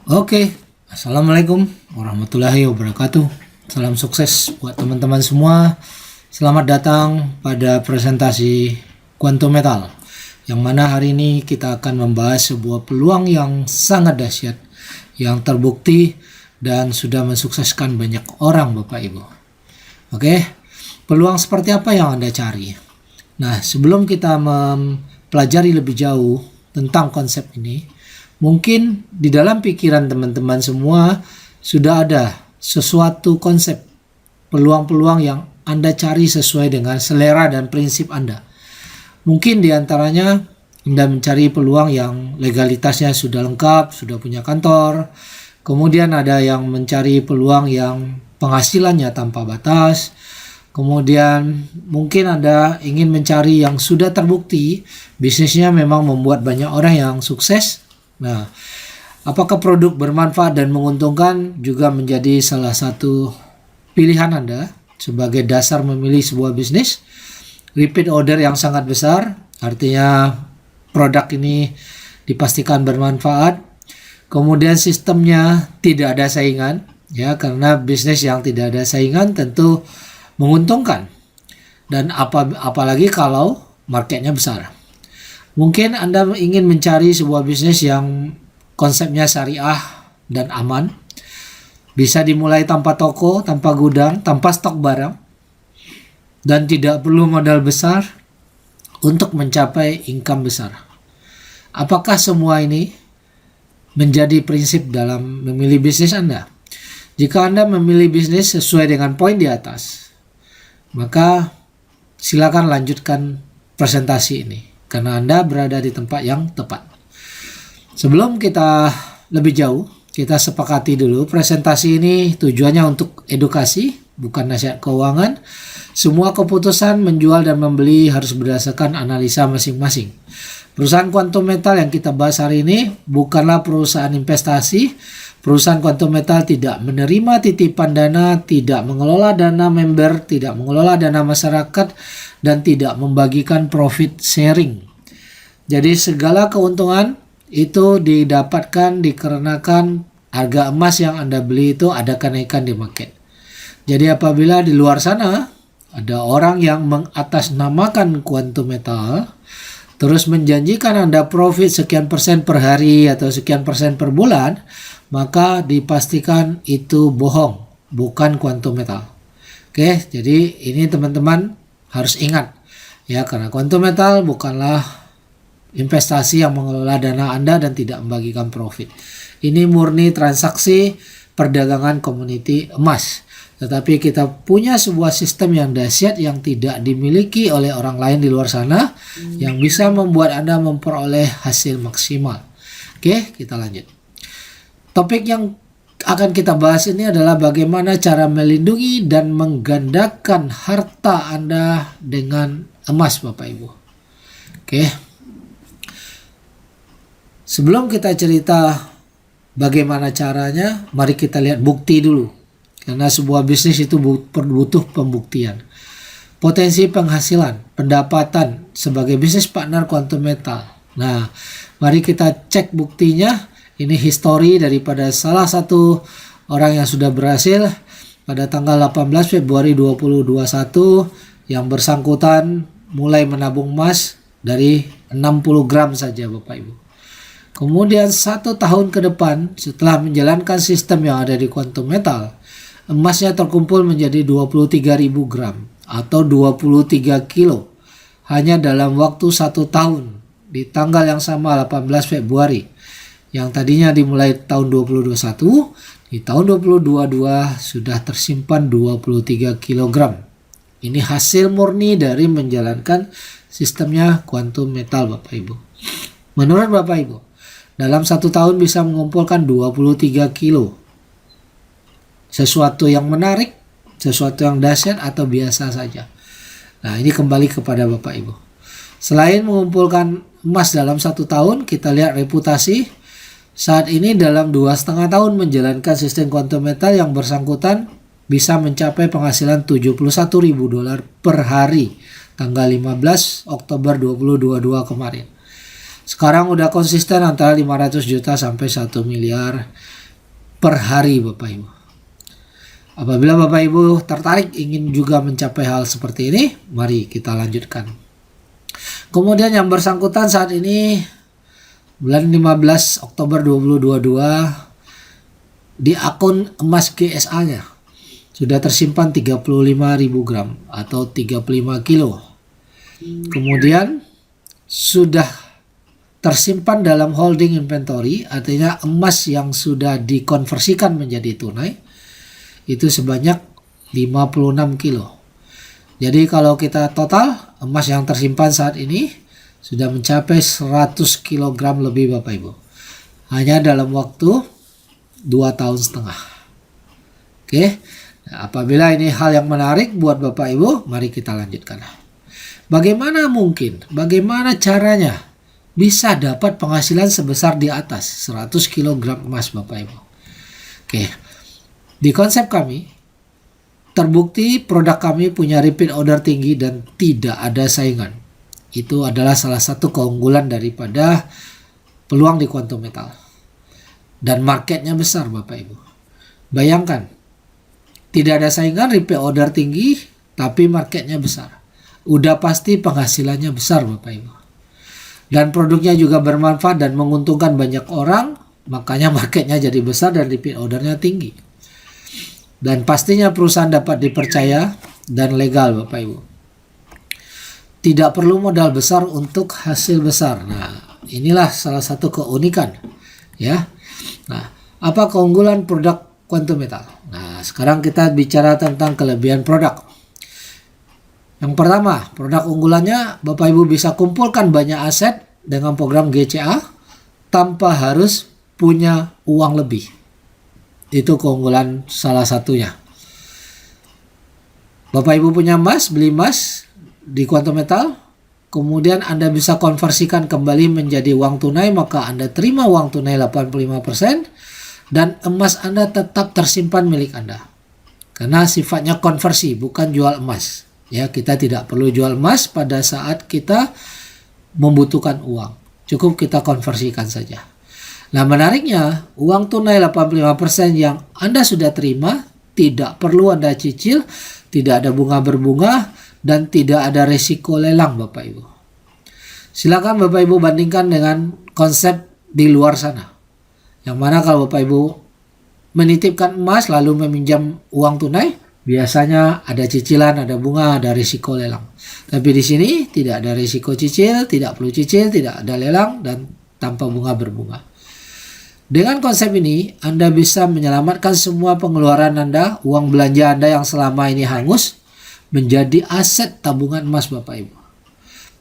Oke, Assalamualaikum warahmatullahi wabarakatuh. Salam sukses buat teman-teman semua. Selamat datang pada presentasi Quantum Metal, yang mana hari ini kita akan membahas sebuah peluang yang sangat dahsyat, yang terbukti dan sudah mensukseskan banyak orang, Bapak Ibu. Oke, peluang seperti apa yang Anda cari? Nah, sebelum kita mempelajari lebih jauh tentang konsep ini, mungkin di dalam pikiran teman-teman semua sudah ada sesuatu konsep peluang-peluang yang Anda cari sesuai dengan selera dan prinsip Anda. Mungkin di antaranya Anda mencari peluang yang legalitasnya sudah lengkap, sudah punya kantor. Kemudian ada yang mencari peluang yang penghasilannya tanpa batas. Kemudian mungkin Anda ingin mencari yang sudah terbukti, bisnisnya memang membuat banyak orang yang sukses. Nah, apakah produk bermanfaat dan menguntungkan juga menjadi salah satu pilihan Anda sebagai dasar memilih sebuah bisnis? Repeat order yang sangat besar, artinya produk ini dipastikan bermanfaat. Kemudian sistemnya tidak ada saingan, ya, karena bisnis yang tidak ada saingan tentu menguntungkan. Dan apalagi kalau marketnya besar. Mungkin Anda ingin mencari sebuah bisnis yang konsepnya syariah dan aman. Bisa dimulai tanpa toko, tanpa gudang, tanpa stok barang. Dan tidak perlu modal besar untuk mencapai income besar. Apakah semua ini menjadi prinsip dalam memilih bisnis Anda? Jika Anda memilih bisnis sesuai dengan poin di atas, maka silakan lanjutkan presentasi ini, karena Anda berada di tempat yang tepat. Sebelum kita lebih jauh, kita sepakati dulu presentasi ini tujuannya untuk edukasi, bukan nasihat keuangan. Semua keputusan menjual dan membeli harus berdasarkan analisa masing-masing. Perusahaan Quantum Metal yang kita bahas hari ini bukanlah perusahaan investasi. Perusahaan Quantum Metal tidak menerima titipan dana, tidak mengelola dana member, tidak mengelola dana masyarakat, dan tidak membagikan profit sharing. Jadi segala keuntungan itu didapatkan dikarenakan harga emas yang Anda beli itu ada kenaikan di market. Jadi apabila di luar sana ada orang yang mengatasnamakan Quantum Metal, terus menjanjikan Anda profit sekian persen per hari atau sekian persen per bulan, maka dipastikan itu bohong, bukan Quantum Metal. Oke, jadi ini teman-teman harus ingat, ya, karena Quantum Metal bukanlah investasi yang mengelola dana Anda dan tidak membagikan profit. Ini murni transaksi perdagangan komoditi emas. Tetapi kita punya sebuah sistem yang dahsyat yang tidak dimiliki oleh orang lain di luar sana, yang bisa membuat Anda memperoleh hasil maksimal. Oke, kita lanjut. Topik yang akan kita bahas ini adalah bagaimana cara melindungi dan menggandakan harta Anda dengan emas, Bapak Ibu. Oke. Sebelum kita cerita bagaimana caranya, mari kita lihat bukti dulu. Karena sebuah bisnis itu butuh pembuktian. Potensi penghasilan, pendapatan sebagai bisnis partner Quantum Metal. Nah, mari kita cek buktinya. Ini histori daripada salah satu orang yang sudah berhasil pada tanggal 18 Februari 2021 yang bersangkutan mulai menabung emas dari 60 gram saja, Bapak Ibu. Kemudian 1 tahun ke depan setelah menjalankan sistem yang ada di Quantum Metal, emasnya terkumpul menjadi 23.000 gram atau 23 kilo hanya dalam waktu 1 tahun di tanggal yang sama 18 Februari. Yang tadinya dimulai tahun 2021, di tahun 2022 sudah tersimpan 23 kg. Ini hasil murni dari menjalankan sistemnya Quantum Metal, Bapak Ibu. Menurut Bapak Ibu, dalam 1 tahun bisa mengumpulkan 23 kilo. Sesuatu yang menarik, sesuatu yang dahsyat atau biasa saja. Nah, ini kembali kepada Bapak Ibu. Selain mengumpulkan emas dalam 1 tahun, kita lihat reputasi. Saat ini dalam 2,5 tahun menjalankan sistem Quantum Metal, yang bersangkutan bisa mencapai penghasilan $71.000 per hari tanggal 15 Oktober 2022 kemarin. Sekarang udah konsisten antara 500 juta sampai 1 miliar per hari Bapak Ibu. Apabila Bapak Ibu tertarik ingin juga mencapai hal seperti ini, mari kita lanjutkan. Kemudian yang bersangkutan saat ini bulan 15 Oktober 2022 di akun emas GSA-nya sudah tersimpan 35.000 gram atau 35 kilo. Kemudian sudah tersimpan dalam holding inventory, artinya emas yang sudah dikonversikan menjadi tunai itu sebanyak 56 kilo. Jadi kalau kita total emas yang tersimpan saat ini sudah mencapai 100 kg lebih Bapak Ibu. Hanya dalam waktu 2,5 tahun. Oke. Nah, apabila ini hal yang menarik buat Bapak Ibu, mari kita lanjutkan. Bagaimana mungkin, bagaimana caranya bisa dapat penghasilan sebesar di atas 100 kg emas Bapak Ibu? Oke. Di konsep kami, terbukti produk kami punya repeat order tinggi dan tidak ada saingan. Itu adalah salah satu keunggulan daripada peluang di Quantum Metal. Dan marketnya besar Bapak Ibu. Bayangkan, tidak ada saingan, repeat order tinggi, tapi marketnya besar. Udah pasti penghasilannya besar Bapak Ibu. Dan produknya juga bermanfaat dan menguntungkan banyak orang, makanya marketnya jadi besar dan repeat ordernya tinggi. Dan pastinya perusahaan dapat dipercaya dan legal Bapak Ibu. Tidak perlu modal besar untuk hasil besar. Nah, inilah salah satu keunikan ya. Nah, apa keunggulan produk Quantum Metal? Nah, sekarang kita bicara tentang kelebihan produk. Yang pertama, produk unggulannya Bapak Ibu bisa kumpulkan banyak aset dengan program GCA tanpa harus punya uang lebih. Itu keunggulan salah satunya. Bapak Ibu punya emas, beli emas di Quantum Metal, kemudian Anda bisa konversikan kembali menjadi uang tunai, maka Anda terima uang tunai 85% dan emas Anda tetap tersimpan milik Anda. Karena sifatnya konversi, bukan jual emas. Ya, kita tidak perlu jual emas pada saat kita membutuhkan uang. Cukup kita konversikan saja. Nah, menariknya, uang tunai 85% yang Anda sudah terima tidak perlu Anda cicil, tidak ada bunga berbunga, dan tidak ada resiko lelang Bapak Ibu. Silakan Bapak Ibu bandingkan dengan konsep di luar sana. Yang mana kalau Bapak Ibu menitipkan emas lalu meminjam uang tunai, biasanya ada cicilan, ada bunga, ada risiko lelang. Tapi di sini tidak ada risiko cicil, tidak perlu cicil, tidak ada lelang, dan tanpa bunga berbunga. Dengan konsep ini, Anda bisa menyelamatkan semua pengeluaran Anda, uang belanja Anda yang selama ini hangus, menjadi aset tabungan emas Bapak Ibu.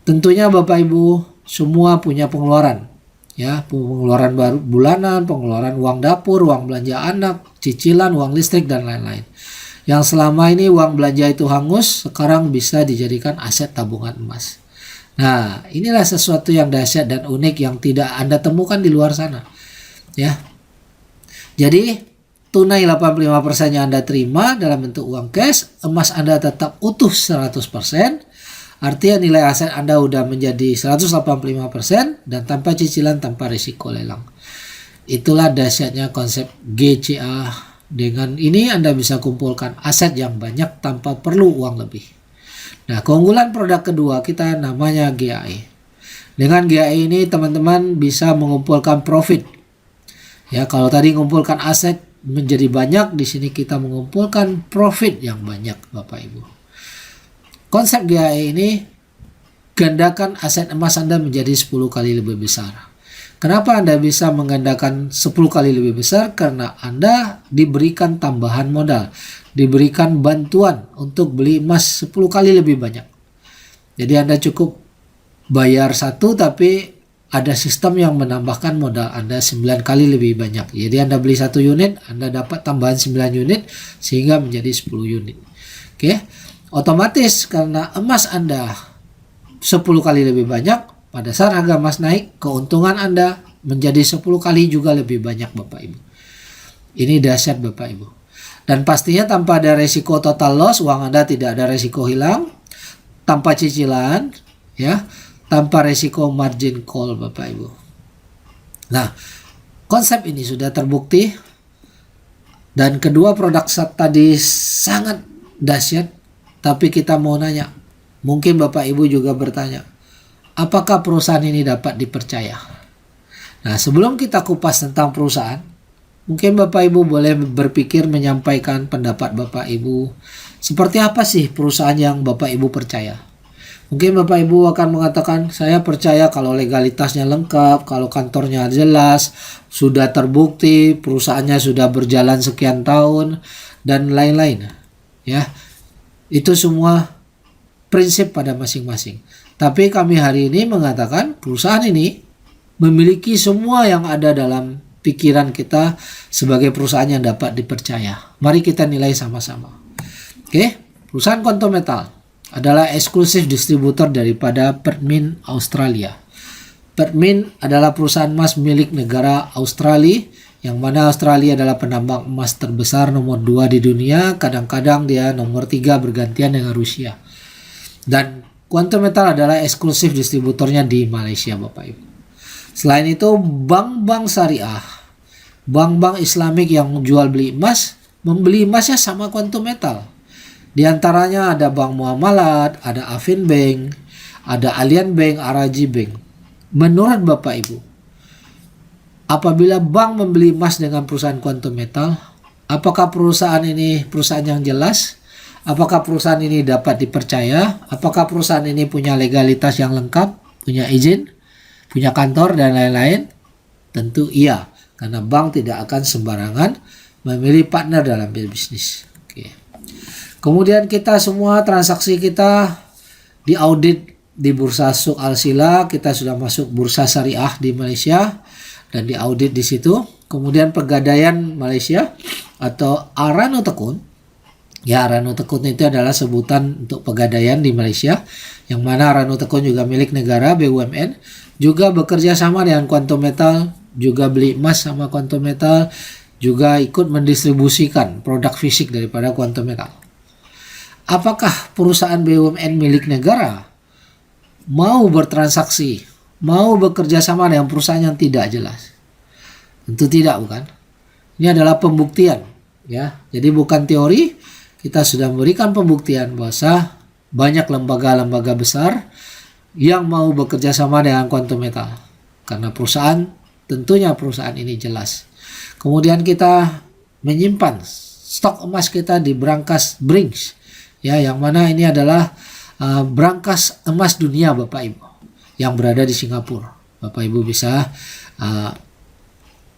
Tentunya Bapak Ibu semua punya pengeluaran. Ya, pengeluaran baru bulanan, pengeluaran uang dapur, uang belanja anak, cicilan, uang listrik, dan lain-lain. Yang selama ini uang belanja itu hangus, sekarang bisa dijadikan aset tabungan emas. Nah, inilah sesuatu yang dahsyat dan unik yang tidak Anda temukan di luar sana. Ya. Jadi, tunai 85% yang Anda terima dalam bentuk uang cash, emas Anda tetap utuh 100%. Artinya nilai aset Anda udah menjadi 185% dan tanpa cicilan, tanpa risiko lelang. Itulah dahsyatnya konsep GCA. Dengan ini Anda bisa kumpulkan aset yang banyak tanpa perlu uang lebih. Nah, keunggulan produk kedua kita namanya GAE. Dengan GAE ini teman-teman bisa mengumpulkan profit. Ya, kalau tadi mengumpulkan aset menjadi banyak, di sini kita mengumpulkan profit yang banyak Bapak Ibu. Konsep GAE ini gandakan aset emas Anda menjadi 10 kali lebih besar. Kenapa Anda bisa menggandakan 10 kali lebih besar? Karena Anda diberikan tambahan modal, diberikan bantuan untuk beli emas 10 kali lebih banyak. Jadi Anda cukup bayar satu, tapi ada sistem yang menambahkan modal Anda 9 kali lebih banyak. Jadi Anda beli 1 unit, Anda dapat tambahan 9 unit sehingga menjadi 10 unit. Oke. Otomatis karena emas Anda 10 kali lebih banyak, pada saat harga emas naik, keuntungan Anda menjadi 10 kali juga lebih banyak Bapak Ibu. Ini dahsyat Bapak Ibu. Dan pastinya tanpa ada resiko total loss, uang Anda tidak ada resiko hilang, tanpa cicilan, ya, tanpa resiko margin call Bapak Ibu. Nah, konsep ini sudah terbukti dan kedua produk tadi sangat dahsyat, tapi kita mau nanya, mungkin Bapak Ibu juga bertanya, apakah perusahaan ini dapat dipercaya? Nah, sebelum kita kupas tentang perusahaan, mungkin Bapak Ibu boleh berpikir menyampaikan pendapat Bapak Ibu. Seperti apa sih perusahaan yang Bapak Ibu percaya? Mungkin Bapak Ibu akan mengatakan, saya percaya kalau legalitasnya lengkap, kalau kantornya jelas, sudah terbukti, perusahaannya sudah berjalan sekian tahun, dan lain-lain. Ya, itu semua prinsip pada masing-masing. Tapi kami hari ini mengatakan perusahaan ini memiliki semua yang ada dalam pikiran kita sebagai perusahaan yang dapat dipercaya. Mari kita nilai sama-sama. Oke, perusahaan Quantum Metal adalah eksklusif distributor daripada Pertmin Australia. Pertmin adalah perusahaan emas milik negara Australia, yang mana Australia adalah penambang emas terbesar nomor 2 di dunia. Kadang-kadang dia nomor 3 bergantian dengan Rusia. Dan Quantum Metal adalah eksklusif distributornya di Malaysia Bapak Ibu. Selain itu, bank-bank syariah, bank-bank Islamik yang jual beli emas, membeli emasnya sama Quantum Metal. Di antaranya ada Bank Muamalat, ada Afin Bank, ada Allianz Bank, Araji Bank. Menurut Bapak Ibu, apabila bank membeli emas dengan perusahaan Quantum Metal, apakah perusahaan ini perusahaan yang jelas? Apakah perusahaan ini dapat dipercaya? Apakah perusahaan ini punya legalitas yang lengkap, punya izin, punya kantor, dan lain-lain? Tentu iya, karena bank tidak akan sembarangan memilih partner dalam bisnis. Oke. Kemudian kita semua transaksi kita diaudit di Bursa Suk Al-Sila. Kita sudah masuk Bursa Syariah di Malaysia dan diaudit di situ. Kemudian Pegadaian Malaysia atau Aranu Tekun. Ya, Aranu Tekun itu adalah sebutan untuk pegadaian di Malaysia, yang mana Aranu Tekun juga milik negara BUMN, juga bekerja sama dengan Quantum Metal, juga beli emas sama Quantum Metal, juga ikut mendistribusikan produk fisik daripada Quantum Metal. Apakah perusahaan BUMN milik negara mau bertransaksi, mau bekerja sama dengan perusahaan yang tidak jelas? Tentu tidak, bukan? Ini adalah pembuktian, ya. Jadi bukan teori, kita sudah memberikan pembuktian bahwa banyak lembaga-lembaga besar yang mau bekerja sama dengan Quantum Metal. Karena tentunya perusahaan ini jelas. Kemudian kita menyimpan stok emas kita di brankas Brinks, ya, yang mana ini adalah brankas emas dunia Bapak Ibu yang berada di Singapura. Bapak Ibu bisa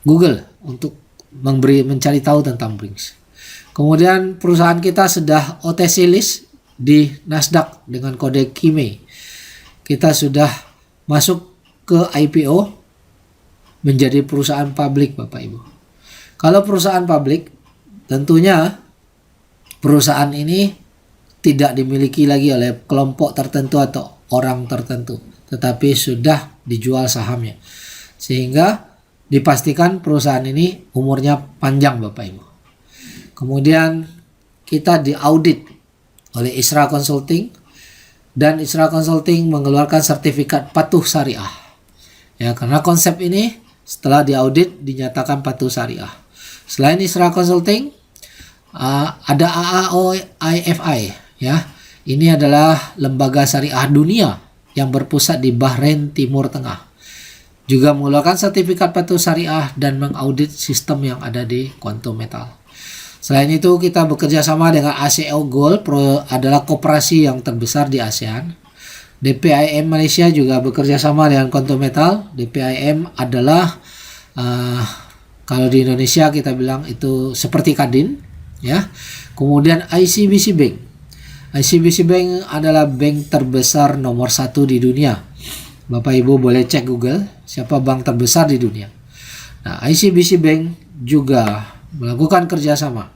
Google untuk mencari tahu tentang Brinks. Kemudian perusahaan kita sudah OTC list di Nasdaq dengan kode KIME. Kita sudah masuk ke IPO menjadi perusahaan publik Bapak Ibu. Kalau perusahaan publik, tentunya perusahaan ini tidak dimiliki lagi oleh kelompok tertentu atau orang tertentu, tetapi sudah dijual sahamnya. Sehingga dipastikan perusahaan ini umurnya panjang Bapak Ibu. Kemudian kita diaudit oleh Isra Consulting, dan Isra Consulting mengeluarkan sertifikat patuh syariah. Ya, karena konsep ini setelah diaudit dinyatakan patuh syariah. Selain Isra Consulting, ada AAOIFI, ya. Ini adalah lembaga syariah dunia yang berpusat di Bahrain Timur Tengah. Juga mengeluarkan sertifikat patuh syariah dan mengaudit sistem yang ada di Quantum Metal. Selain itu, kita bekerja sama dengan ASEO Gold, adalah koperasi yang terbesar di ASEAN. DPIM Malaysia juga bekerja sama dengan Quantum Metal. DPIM adalah kalau di Indonesia kita bilang itu seperti Kadin, ya. Kemudian ICBC Bank. ICBC Bank adalah bank terbesar nomor 1 di dunia. Bapak Ibu boleh cek Google siapa bank terbesar di dunia. Nah, ICBC Bank juga melakukan kerjasama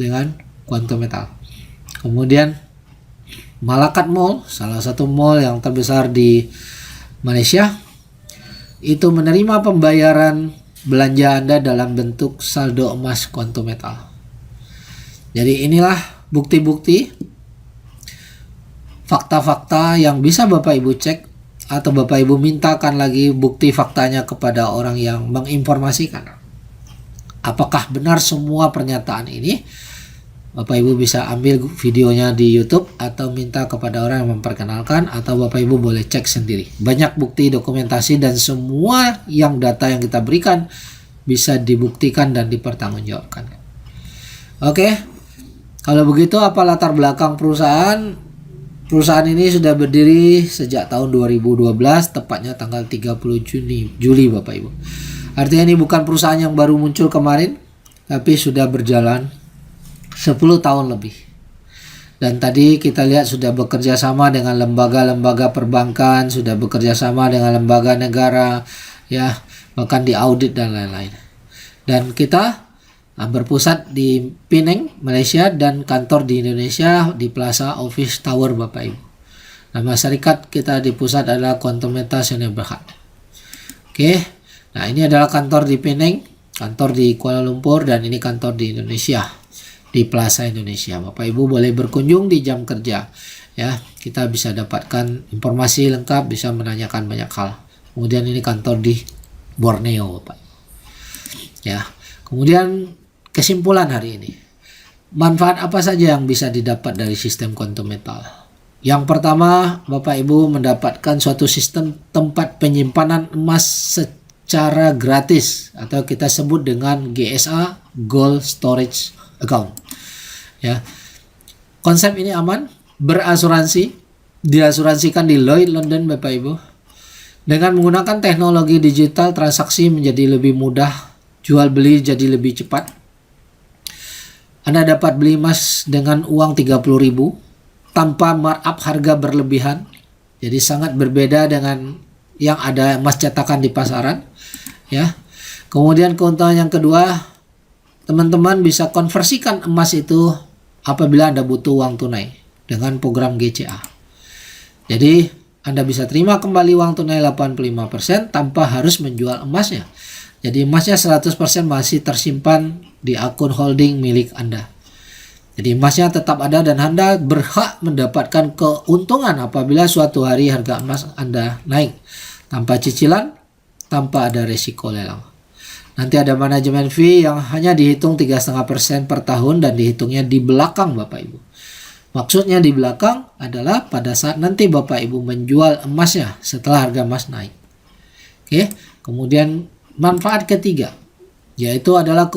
dengan Quantum Metal. Kemudian Malakat Mall, salah satu mall yang terbesar di Malaysia, itu menerima pembayaran belanja Anda dalam bentuk saldo emas Quantum Metal. Jadi inilah bukti-bukti, fakta-fakta yang bisa Bapak Ibu cek atau Bapak Ibu mintakan lagi bukti faktanya kepada orang yang menginformasikan. Apakah benar semua pernyataan ini? Bapak Ibu bisa ambil videonya di YouTube atau minta kepada orang yang memperkenalkan, atau Bapak Ibu boleh cek sendiri. Banyak bukti, dokumentasi, dan semua yang data yang kita berikan bisa dibuktikan dan dipertanggungjawabkan. Oke, kalau begitu apa latar belakang perusahaan? Perusahaan ini sudah berdiri sejak tahun 2012, tepatnya tanggal 30 Juli Bapak Ibu. Artinya ini bukan perusahaan yang baru muncul kemarin, tapi sudah berjalan 10 tahun lebih. Dan tadi kita lihat sudah bekerja sama dengan lembaga-lembaga perbankan, sudah bekerja sama dengan lembaga negara, ya, bahkan di audit dan lain-lain. Dan kita berpusat di Penang, Malaysia, dan kantor di Indonesia di Plaza Office Tower Bapak Ibu. Nama syarikat kita di pusat adalah Quantum Metal Sdn Bhd. Oke, nah ini adalah kantor di Penang, kantor di Kuala Lumpur, dan ini kantor di Indonesia di Plaza Indonesia. Bapak Ibu boleh berkunjung di jam kerja, ya. Kita bisa dapatkan informasi lengkap, bisa menanyakan banyak hal. Kemudian ini kantor di Borneo Bapak Ibu. Ya. Kemudian kesimpulan hari ini, manfaat apa saja yang bisa didapat dari sistem Quantum Metal? Yang pertama, Bapak Ibu mendapatkan suatu sistem tempat penyimpanan emas secara gratis, atau kita sebut dengan GSA, Gold Storage Account. Ya, konsep ini aman, berasuransi, diasuransikan di Lloyd London Bapak Ibu. Dengan menggunakan teknologi digital, transaksi menjadi lebih mudah, jual beli jadi lebih cepat. Anda dapat beli emas dengan uang 30.000 tanpa markup harga berlebihan. Jadi sangat berbeda dengan yang ada emas cetakan di pasaran, ya. Kemudian keuntungan yang kedua, teman-teman bisa konversikan emas itu apabila Anda butuh uang tunai dengan program GCA. Jadi Anda bisa terima kembali uang tunai 85% tanpa harus menjual emasnya. Jadi emasnya 100% masih tersimpan di akun holding milik Anda. Jadi emasnya tetap ada dan Anda berhak mendapatkan keuntungan apabila suatu hari harga emas Anda naik. Tanpa cicilan, tanpa ada resiko lelang. Nanti ada manajemen fee yang hanya dihitung 3,5% per tahun dan dihitungnya di belakang Bapak Ibu. Maksudnya di belakang adalah pada saat nanti Bapak Ibu menjual emasnya setelah harga emas naik. Oke, kemudian manfaat ketiga, yaitu adalah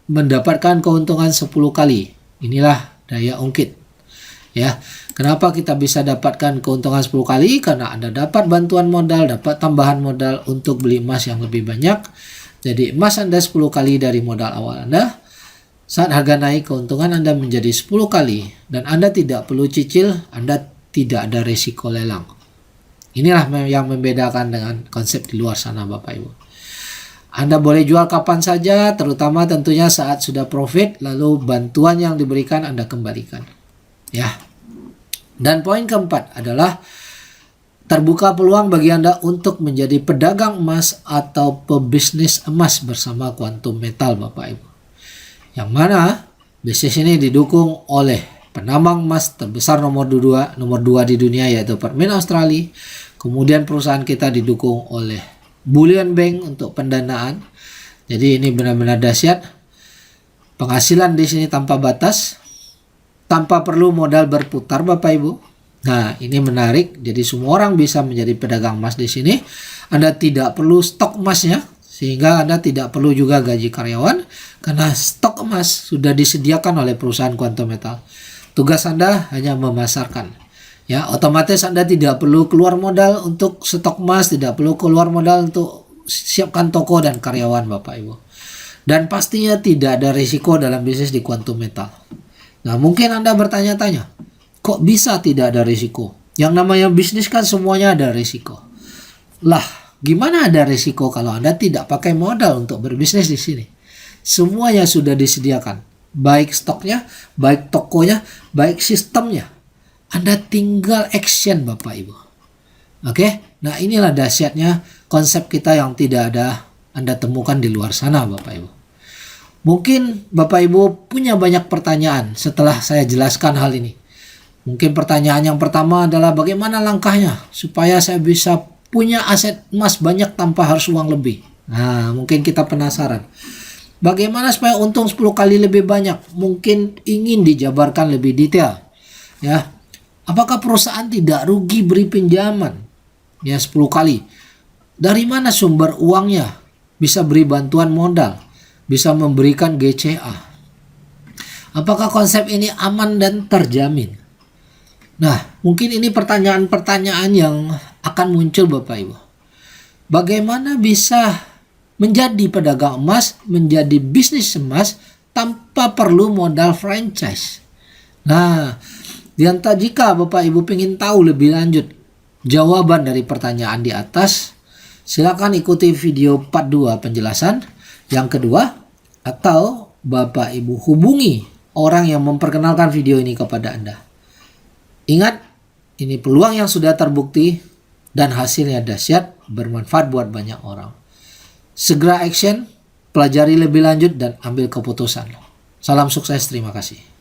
mendapatkan keuntungan 10 kali. Inilah daya ungkit. Ya, kenapa kita bisa dapatkan keuntungan 10 kali? Karena Anda dapat bantuan modal, dapat tambahan modal untuk beli emas yang lebih banyak. Jadi emas Anda 10 kali dari modal awal Anda. Saat harga naik, keuntungan Anda menjadi 10 kali. Dan Anda tidak perlu cicil, Anda tidak ada resiko lelang. Inilah yang membedakan dengan konsep di luar sana Bapak Ibu. Anda boleh jual kapan saja, terutama tentunya saat sudah profit, lalu bantuan yang diberikan Anda kembalikan. Ya. Dan poin keempat adalah terbuka peluang bagi Anda untuk menjadi pedagang emas atau pebisnis emas bersama Quantum Metal Bapak Ibu. Yang mana bisnis ini didukung oleh penambang emas terbesar nomor 2 di dunia, yaitu Permint Australia. Kemudian perusahaan kita didukung oleh Bullion Bank untuk pendanaan. Jadi ini benar-benar dahsyat. Penghasilan di sini tanpa batas, tanpa perlu modal berputar Bapak Ibu. Nah, ini menarik. Jadi semua orang bisa menjadi pedagang emas di sini. Anda tidak perlu stok emasnya, sehingga Anda tidak perlu juga gaji karyawan, karena stok emas sudah disediakan oleh perusahaan Quantum Metal. Tugas Anda hanya memasarkan. Ya, otomatis Anda tidak perlu keluar modal untuk stok emas, tidak perlu keluar modal untuk siapkan toko dan karyawan Bapak Ibu. Dan pastinya tidak ada risiko dalam bisnis di Quantum Metal. Nah, mungkin Anda bertanya-tanya, kok bisa tidak ada risiko? Yang namanya bisnis kan semuanya ada risiko. Lah, gimana ada risiko kalau Anda tidak pakai modal untuk berbisnis di sini? Semuanya sudah disediakan, baik stoknya, baik tokonya, baik sistemnya. Anda tinggal action Bapak Ibu. Oke, nah inilah dahsyatnya konsep kita yang tidak ada Anda temukan di luar sana Bapak Ibu. Mungkin Bapak Ibu punya banyak pertanyaan setelah saya jelaskan hal ini. Mungkin pertanyaan yang pertama adalah bagaimana langkahnya supaya saya bisa punya aset emas banyak tanpa harus uang lebih. Nah, mungkin kita penasaran. Bagaimana supaya untung 10 kali lebih banyak? Mungkin ingin dijabarkan lebih detail. Ya. Apakah perusahaan tidak rugi beri pinjaman? Ya, 10 kali. Dari mana sumber uangnya? Bisa beri bantuan modal, bisa memberikan GCA. Apakah konsep ini aman dan terjamin? Nah, mungkin ini pertanyaan-pertanyaan yang akan muncul Bapak Ibu. Bagaimana bisa menjadi pedagang emas, menjadi bisnis emas tanpa perlu modal franchise? Nah, jika Bapak Ibu ingin tahu lebih lanjut jawaban dari pertanyaan di atas, silakan ikuti video part 2 penjelasan. Yang kedua, atau Bapak Ibu hubungi orang yang memperkenalkan video ini kepada Anda. Ingat, ini peluang yang sudah terbukti dan hasilnya dahsyat, bermanfaat buat banyak orang. Segera action, pelajari lebih lanjut dan ambil keputusan. Salam sukses, terima kasih.